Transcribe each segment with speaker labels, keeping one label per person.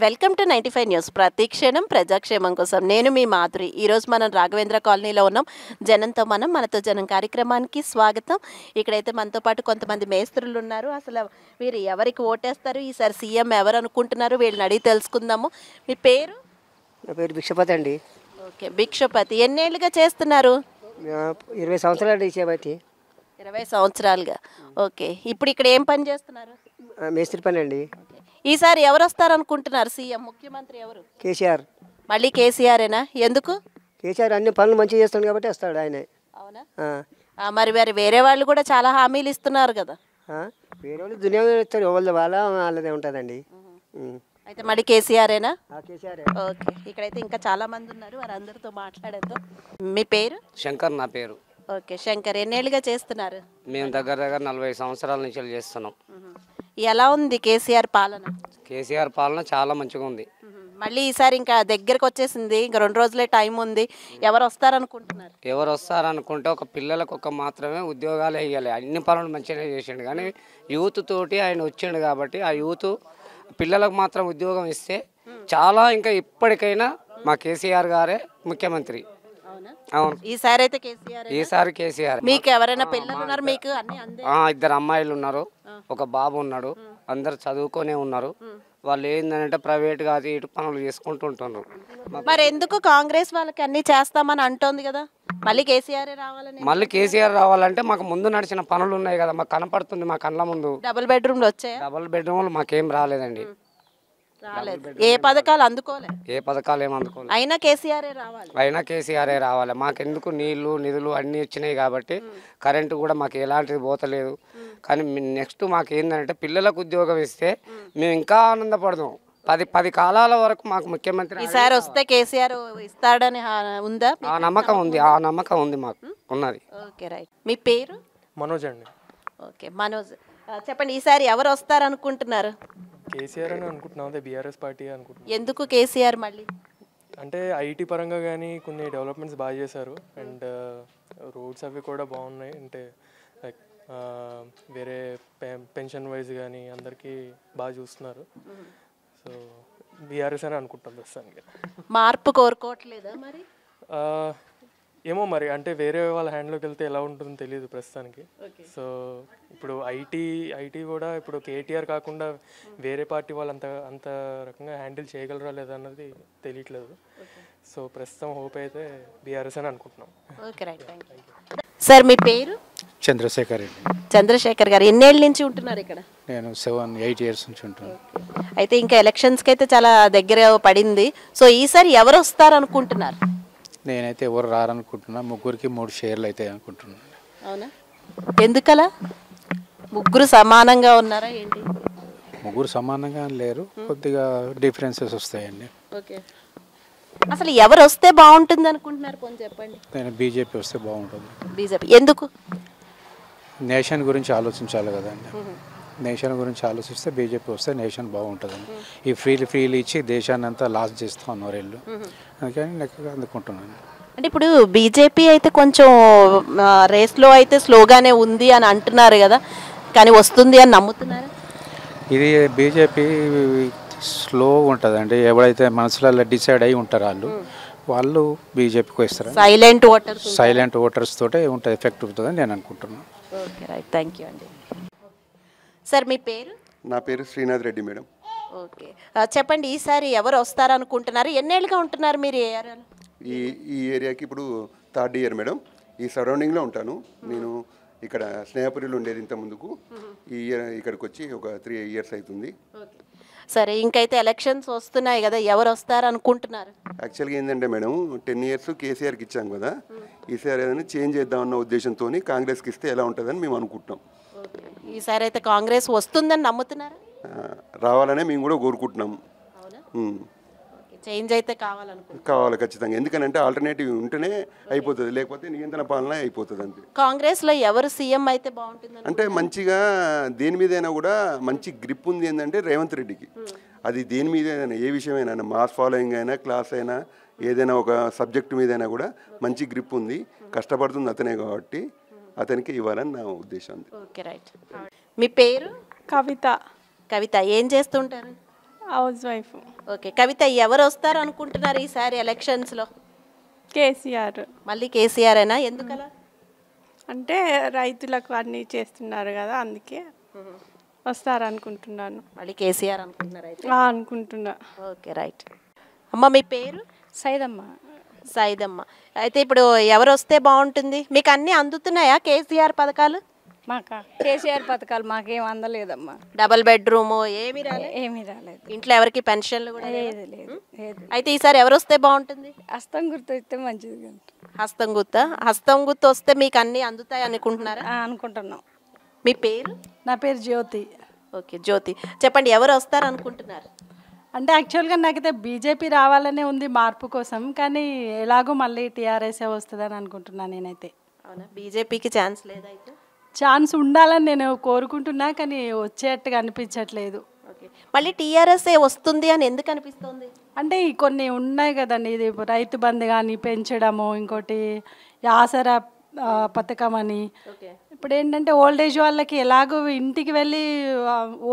Speaker 1: Welcome to 95 news. ప్రతిక్షణం ప్రజాక్షేమం కోసం నేను మీ మాధురి. ఈరోజు మనం రాఘవేంద్ర కాలనీలో ఉన్నాం. జనంతో మనతో జనం కార్యక్రమానికి స్వాగతం. ఇక్కడైతే మనతో పాటు కొంతమంది మేస్త్రులు ఉన్నారు. అసలు వీరు ఎవరికి ఓటేస్తారు, ఈసారి సీఎం ఎవరు అనుకుంటున్నారు, వీళ్ళని అడిగి తెలుసుకుందాము. మీ పేరు?
Speaker 2: నా పేరు భిక్షపతి అండి.
Speaker 1: ఓకే, భిక్షపతి. ఎన్నేళ్ళుగా చేస్తున్నారు?
Speaker 2: 20 సంవత్సరాలు చేయబట్టి.
Speaker 1: 20 సంవత్సరాలుగా. ఓకే, ఇప్పుడు ఇక్కడ ఏం పని చేస్తున్నారు?
Speaker 2: మేస్త్రి పని అండి.
Speaker 1: ఈసారి ఎవరు వస్తారనుకుంటున్నారు సీఎం? ముఖ్యమంత్రి ఎవరు?
Speaker 2: కేసీఆర్.
Speaker 1: మళ్ళీ కేసీఆరేనా? ఎందుకు?
Speaker 2: కేసీఆర్ అన్ని పనులు మంచిగా చేస్తాడు కాబట్టి వస్తాడు ఆయనే.
Speaker 1: అవునా? మరి వేరే వాళ్ళు కూడా చాలా హామీలు ఇస్తున్నారు కదా.
Speaker 2: వేరే వాళ్ళు దునియా ఇస్తారు, ఎవరిది వాళ్ళదే ఉంటుందండి.
Speaker 1: అయితే మళ్ళీ కేసీఆరేనా?
Speaker 2: కేసీఆర్.
Speaker 1: ఓకే, ఇక్కడైతే ఇంకా చాలా మంది ఉన్నారు, వారందరితో మాట్లాడేద్దాం. మీ పేరు?
Speaker 3: శంకర్ నా పేరు.
Speaker 1: ఓకే శంకర్, ఎన్నేళ్ళుగా చేస్తున్నారు?
Speaker 3: మేము దగ్గర 40 సంవత్సరాల నుంచి చేస్తున్నాం.
Speaker 1: ఎలా ఉంది కేసీఆర్ పాలన?
Speaker 3: కేసీఆర్ పాలన చాలా మంచిగా ఉంది.
Speaker 1: మళ్ళీ ఈసారి ఇంకా దగ్గరకు వచ్చేసింది, ఇంకా 2 రోజులే టైం ఉంది. ఎవరు వస్తారనుకుంటున్నారు?
Speaker 3: ఎవరు వస్తారనుకుంటే ఒక పిల్లలకు ఒక మాత్రమే ఉద్యోగాలు వేయాలి. అన్ని పనులు మంచిగానే చేసిండు, కానీ యూత్ తోటి ఆయన వచ్చిండు కాబట్టి ఆ యూత్ పిల్లలకు మాత్రం ఉద్యోగం ఇస్తే చాలా ఇంకా ఇప్పటికైనా మా కేసీఆర్ గారే ముఖ్యమంత్రి. అవును,
Speaker 1: ఈసారి అయితే కేసీఆర్.
Speaker 3: ఈసారి కేసీఆర్.
Speaker 1: మీకు ఎవరైనా పిల్లలు ఉన్నారు? మీకు అన్ని
Speaker 3: 2 అమ్మాయిలు ఉన్నారు, ఒక బాబు ఉన్నాడు. అందరు చదువుకొనే ఉన్నారు. వాళ్ళు ఏంటంటే ప్రైవేట్ గా ఇటు పనులు చేసుకుంటూ ఉంటున్నారు.
Speaker 1: మరి ఎందుకు కాంగ్రెస్ వాళ్ళకి అన్ని చేస్తామని అంటోంది కదా, మళ్ళీ కేసీఆర్ రావాలని?
Speaker 3: మళ్ళీ కేసీఆర్ రావాలంటే మాకు ముందు నడిచిన పనులు ఉన్నాయి కదా, మాకు కనపడుతుంది, మా కళ్ళ ముందు.
Speaker 1: డబుల్ బెడ్రూమ్లు వచ్చాయా?
Speaker 3: డబుల్ బెడ్రూమ్లు మాకేం రాలేదండి.
Speaker 1: రాలేదు. ఏ పథకాలు అందుకోలే?
Speaker 3: ఏ పథకాలు ఏం అందుకోలేదు.
Speaker 1: అయినా కేసీఆరే రావాలి.
Speaker 3: అయినా కేసీఆరే రావాలి. మాకెందుకు నీళ్లు నిధులు అన్నీ వచ్చినాయి కాబట్టి కరెంటు కూడా మాకు ఎలాంటిది పోతలేదు. కానీ నెక్స్ట్ మాకు ఏంటంటే పిల్లలకు ఉద్యోగం ఇస్తే మేము ఇంకా ఆనందపడదాం. 10 కాలాల వరకు మాకు ముఖ్యమంత్రి
Speaker 1: ఈసారి వస్తే కేసీఆర్ ఇస్తాడని ఉందా?
Speaker 3: ఆ నమ్మకం ఉంది, ఆ నమ్మకం ఉంది, మాకు ఉన్నది.
Speaker 1: Okay right. మీ పేరు?
Speaker 4: మనోజ్ అండి.
Speaker 1: ఓకే మనోజ్, చెప్పండి ఈసారి ఎవరు వస్తారు అనుకుంటున్నారు?
Speaker 4: కేసీఆర్ అని అనుకుంటున్నాం, అదే బీఆర్ఎస్ పార్టీ అనుకుంటున్నాం.
Speaker 1: ఎందుకు కేసీఆర్ మళ్ళీ?
Speaker 4: అంటే ఐటీ పరంగా కానీ కొన్ని డెవలప్మెంట్స్ బాగా చేశారు. అండ్ రోడ్స్ అవి కూడా బాగున్నాయి. అంటే లైక్ వేరే పెన్షన్ వైజ్ కానీ అందరికీ బాగా చూస్తున్నారు. సో బీఆర్ఎస్ అని అనుకుంటాం ప్రస్తుతానికి.
Speaker 1: మార్పు కోరుకోవట్లేదా మరి?
Speaker 4: ఏమో మరి, అంటే వేరే వాళ్ళ హ్యాండ్లోకి వెళ్తే ఎలా ఉంటుందో తెలియదు ప్రస్తుతానికి. సో ఇప్పుడు ఐటీ కూడా ఇప్పుడు కేటీఆర్ కాకుండా వేరే పార్టీ వాళ్ళు అంత రకంగా హ్యాండిల్ చేయగలరా లేదా అన్నది తెలియట్లేదు. సో ప్రస్తుతం హోప్ అయితే బీఆర్ఎస్ అని అనుకుంటున్నాం.
Speaker 1: Okay right, thank you. Sir మీ పేరు?
Speaker 5: చంద్రశేఖర్ రెడ్డి.
Speaker 1: చంద్రశేఖర్ గారు, ఎన్నేళ్ళ నుంచి ఉంటున్నారు ఇక్కడ?
Speaker 5: నేను 7-8 ఇయర్స్ నుంచి ఉంటున్నాను.
Speaker 1: అయితే ఇంకా ఎలక్షన్స్కి అయితే చాలా దగ్గర పడింది. సో ఈసారి ఎవరు వస్తారు అనుకుంటున్నారు?
Speaker 5: నేనైతే ఎవరు రారనుకుంటున్నా. 3కి 3 షేర్లు అయితే అనుకుంటున్నాను.
Speaker 1: అవునా? ఎందుకలా? 3 సమానంగా ఉన్నారా ఏంటి?
Speaker 5: 3 సమానంగా లేరు, కొద్దిగా డిఫరెన్సెస్ వస్తాయండి.
Speaker 1: ఓకే, అసలు ఎవరు వస్తే బాగుంటుంది అనుకుంటున్నారు కొంచెం చెప్పండి.
Speaker 5: నేను బీజేపీ వస్తే బాగుంటుంది.
Speaker 1: బీజేపీ ఎందుకు?
Speaker 5: నేషన్ గురించి ఆలోచించాలి కదండి. నేషన్ గురించి ఆలోచిస్తే బీజేపీ వస్తే నేషన్ బాగుంటుందండి. ఈ ఫ్రీలు ఇచ్చి దేశాన్ని అంతా లాస్ చేస్తూ ఉన్నారు వీళ్ళు. అందుకని నేను అందుకుంటున్నాను.
Speaker 1: అంటే ఇప్పుడు బీజేపీ అయితే కొంచెం రేస్లో అయితే స్లోగానే ఉంది అని అంటున్నారు కదా, కానీ వస్తుంది అని నమ్ముతున్నారు?
Speaker 5: ఇది బీజేపీ స్లో ఉంటుందండి. ఎవరైతే మనసులలో డిసైడ్ అయి ఉంటారో వాళ్ళు బీజేపీకి వస్తారు. సైలెంట్ ఓటర్స్ తోటే ఉంటుంది, ఎఫెక్ట్ ఉంటుందని నేను అనుకుంటున్నాను.
Speaker 1: ఓకే రైట్, థ్యాంక్ యూ అండి. సార్ మీ పేరు?
Speaker 6: నా పేరు శ్రీనాథ్ రెడ్డి మేడం.
Speaker 1: ఓకే, చెప్పండి ఈసారి ఎవరు వస్తారనుకుంటున్నారు? ఎన్నేళ్ళుగా ఉంటున్నారు మీరు ఏ ఏరియాలో?
Speaker 6: ఈ ఏరియాకి ఇప్పుడు 3rd ఇయర్ మేడం. ఈ సరౌండింగ్లో ఉంటాను నేను. ఇక్కడ స్నేహపురిలో ఉండేది ఇంత ముందుకు. ఈ ఇయర్ ఇక్కడికి వచ్చి ఒక 3 ఇయర్స్ అవుతుంది.
Speaker 1: సరే, ఇంకైతే ఎలక్షన్స్ వస్తున్నాయి కదా, ఎవరు వస్తారు అనుకుంటున్నారు?
Speaker 6: యాక్చువల్గా ఏంటంటే మేడం, 10 ఇయర్స్ కేసీఆర్కి ఇచ్చాం కదా, ఈసారి ఏదైనా చేంజ్ చేద్దామన్న ఉద్దేశంతో కాంగ్రెస్కి ఇస్తే ఎలా ఉంటుందని మేము అనుకుంటున్నాం.
Speaker 1: ఈసారి అయితే కాంగ్రెస్ వస్తుందని నమ్ముతున్నారు?
Speaker 6: రావాలనే మేము కూడా కోరుకుంటున్నాం.
Speaker 1: చేంజ్ అయితే
Speaker 6: కావాలి ఖచ్చితంగా. ఎందుకనంటే ఆల్టర్నేటివ్ ఉంటేనే అయిపోతుంది, లేకపోతే నియంత్రణ పాలన అయిపోతుంది అంతే.
Speaker 1: కాంగ్రెస్లో ఎవరు సీఎం అయితే బాగుంటుంది
Speaker 6: అంటే మంచిగా దేని మీదైనా కూడా మంచి గ్రిప్ ఉంది ఏంటంటే రేవంత్ రెడ్డికి. అది దేని మీద ఏ విషయమైనా, మాస్ ఫాలోయింగ్ అయినా, క్లాస్ అయినా, ఏదైనా ఒక సబ్జెక్ట్ మీదైనా కూడా మంచి గ్రిప్ ఉంది. కష్టపడుతుంది అతనే కాబట్టి అతనికి ఇవ్వాలని నా ఉద్దేశం.
Speaker 1: Okay right. మీ పేరు?
Speaker 7: కవిత.
Speaker 1: కవిత, ఏం చేస్తుంటారు?
Speaker 7: House wife.
Speaker 1: ఓకే, కవిత ఎవరు వస్తారు అనుకుంటున్నారు ఈసారి ఎలక్షన్స్లో?
Speaker 7: కేసీఆర్.
Speaker 1: మళ్ళీ కేసీఆరేనా? ఎందుకలా?
Speaker 7: అంటే రైతులకు అన్నీ చేస్తున్నారు కదా, అందుకే వస్తారనుకుంటున్నాను.
Speaker 1: మళ్ళీ కేసీఆర్ అనుకుంటున్నారు అయితే?
Speaker 7: అనుకుంటున్నా.
Speaker 1: Okay, right. అమ్మ మీ పేరు?
Speaker 8: సైదమ్మ.
Speaker 1: సైదమ్మ. అయితే ఇప్పుడు ఎవరు వస్తే బాగుంటుంది? మీకు అన్నీ అందుతున్నాయా కేసీఆర్ పథకాలు?
Speaker 8: మాకా కేసీఆర్ పథకాలు మాకేం అందలేదమ్మా.
Speaker 1: డబల్ బెడ్రూమ్ ఏమి రాలేదు?
Speaker 8: ఏమీ రాలేదు.
Speaker 1: ఇంట్లో ఎవరికి పెన్షన్లు కూడా లేవా?
Speaker 8: లేదు లేదు లేదు.
Speaker 1: అయితే ఈసారి ఎవరు వస్తే బాగుంటుంది?
Speaker 8: హస్తం గుర్తు ఇస్తే మంచిది కదా.
Speaker 1: హస్తం గుత్త? హస్తం గుర్తు వస్తే మీకు అన్నీ అందుతాయి అనుకుంటున్నారా?
Speaker 8: అనుకుంటున్నాం.
Speaker 1: మీ పేరు?
Speaker 9: నా పేరు జ్యోతి.
Speaker 1: ఓకే జ్యోతి, చెప్పండి ఎవరు వస్తారు అనుకుంటున్నారు?
Speaker 9: అంటే యాక్చువల్గా నాకైతే బీజేపీ రావాలనే ఉంది మార్పు కోసం, కానీ ఎలాగో మళ్ళీ టీఆర్ఎస్ఏ వస్తుందని అనుకుంటున్నాను నేనైతే.
Speaker 1: అవునా, బీజేపీకి ఛాన్స్ లేదా? అయితే
Speaker 9: ఛాన్స్ ఉండాలని నేను కోరుకుంటున్నా, కానీ వచ్చేట్టుగా అనిపించట్లేదు.
Speaker 1: ఓకే, మళ్ళీ టీఆర్ఎస్ఏ వస్తుంది అని ఎందుకు అనిపిస్తుంది?
Speaker 9: అంటే కొన్ని ఉన్నాయి కదండి, ఇది రైతు బంధు కానీ పెంచడము, ఇంకోటి ఆసరా పథకం అని. ఇప్పుడు ఏంటంటే ఓల్డ్ ఏజ్ వాళ్ళకి ఎలాగో ఇంటికి వెళ్ళి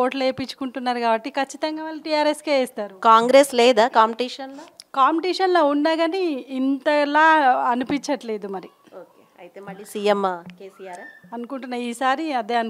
Speaker 9: ఓట్లు వేయించుకుంటున్నారు కాబట్టి ఖచ్చితంగా వాళ్ళు టీఆర్ఎస్కే వేస్తారు.
Speaker 1: కాంగ్రెస్ లేదా కాంపిటీషన్లో?
Speaker 9: కాంపిటీషన్లో ఉన్నా కానీ ఇంతలా అనిపించట్లేదు మరి.
Speaker 1: ఓకే, అయితే మళ్ళీ సీఎం కేసీఆర్
Speaker 9: అనుకుంటున్నా ఈసారి అదే